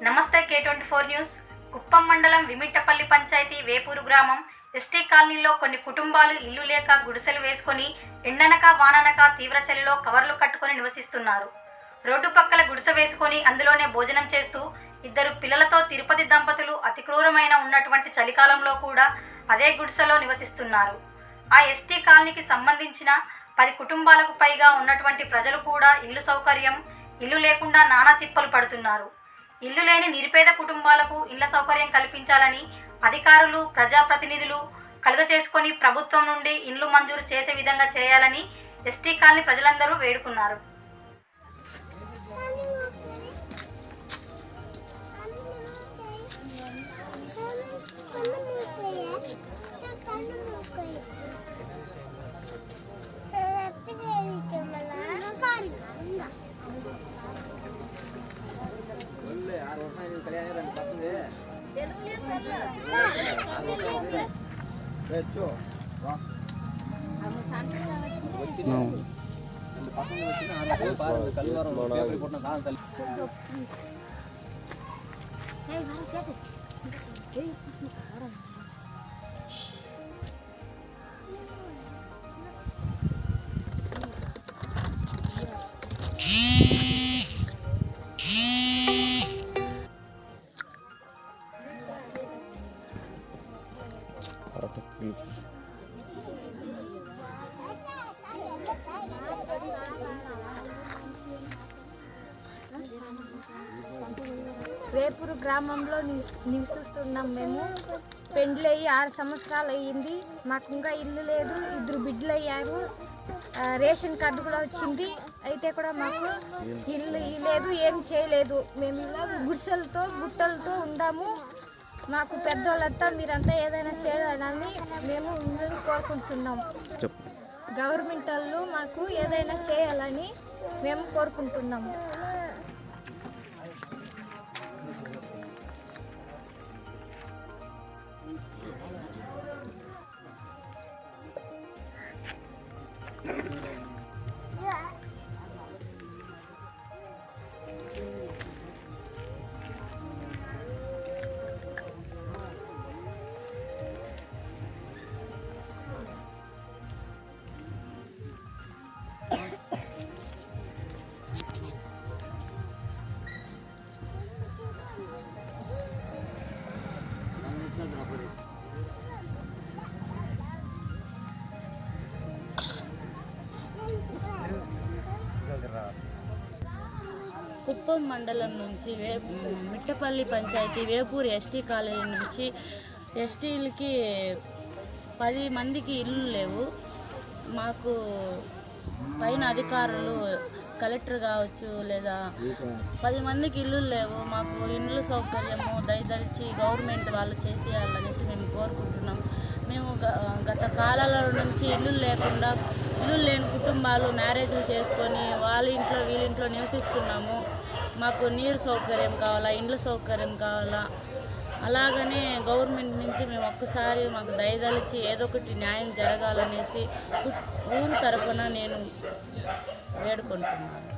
నమస్తే K24 news. Kuppam మండలం విమిట్టపల్లి పంచాయతీ వేపూరు గ్రామం ఎస్టీ కాలనీలో కొన్ని కుటుంబాలు ఇల్లు లేక గుడిసెలు వేసుకొని ఎండనక వాననక తీవ్ర చలిలో కవర్లు కట్టుకొని నివసిస్తున్నారు. రోడ్డు పక్కల గుడిసె వేసుకొని అందులోనే భోజనం చేస్తూ ఇద్దరు పిల్లలతో తిరుపతి దంపతులు అతి క్రూరమైన ఉన్నటువంటి చలికాలంలో కూడా అదే గుడిసెలో నివసిస్తున్నారు. ఆ ఎస్టీ కాలనీకి సంబంధించిన 10 కుటుంబాలకు పైగా ఉన్నటువంటి ప్రజలు కూడా ఇల్లు లేకుండా నానా తిప్పలు పడుతున్నారు. ఇల్లు లేని నిరుపేద కుటుంబాలకు ఇళ్ల సౌకర్యం కల్పించాలని అధికారులు ప్రజాప్రతినిధులు కలుగచేసుకొని ప్రభుత్వం నుండి ఇండ్లు మంజూరు చేసే విధంగా చేయాలని ఎస్టీ కాలనీ ప్రజలందరూ వేడుకున్నారు. వేపూరు గ్రామంలో నివసిస్తున్నాం. మేము పెండ్లయ్యి 6 సంవత్సరాలు అయ్యింది. మాకు ఇంకా ఇల్లు లేదు. 2 బిడ్డలు అయ్యారు. రేషన్ కార్డు కూడా వచ్చింది. అయితే కూడా మాకు ఇల్లు లేదు, ఏం చేయలేదు. మేము ఇలా గుట్టలతో ఉండాము. మాకు పెద్దోళ్ళంతా మీరంతా ఏదైనా చేయాలని మేము కోరుకుంటున్నాము. గవర్నమెంట్ వాళ్ళు మాకు ఏదైనా చేయాలని మేము కోరుకుంటున్నాము. కుప్పం మండలం నుంచి మిట్టపల్లి పంచాయతీ వేపూరు ఎస్టీ కాలనీ నుంచి ఎస్టీలకి 10 మందికి ఇల్లు లేవు. మాకు పైన అధికారులు కలెక్టర్ కావచ్చు లేదా 10 మందికి ఇల్లు లేవు. మాకు ఇండ్ల సౌకర్యము దయదలిచి గవర్నమెంట్ వాళ్ళు చేసేయాలనేసి మేము కోరుకుంటున్నాం. మేము గత కాలాల నుంచి ఇల్లు లేని కుటుంబాలు మ్యారేజ్లు చేసుకొని వాళ్ళ ఇంట్లో వీళ్ళింట్లో నివసిస్తున్నాము. మాకు నీరు సౌకర్యం కావాలా, ఇండ్ల సౌకర్యం కావాలా. అలాగనే గవర్నమెంట్ నుంచి మేము ఒక్కసారి మాకు దయదలిచి ఏదో ఒకటి న్యాయం జరగాలనేసి ఊరు తరఫున నేను వేడుకుంటున్నాను.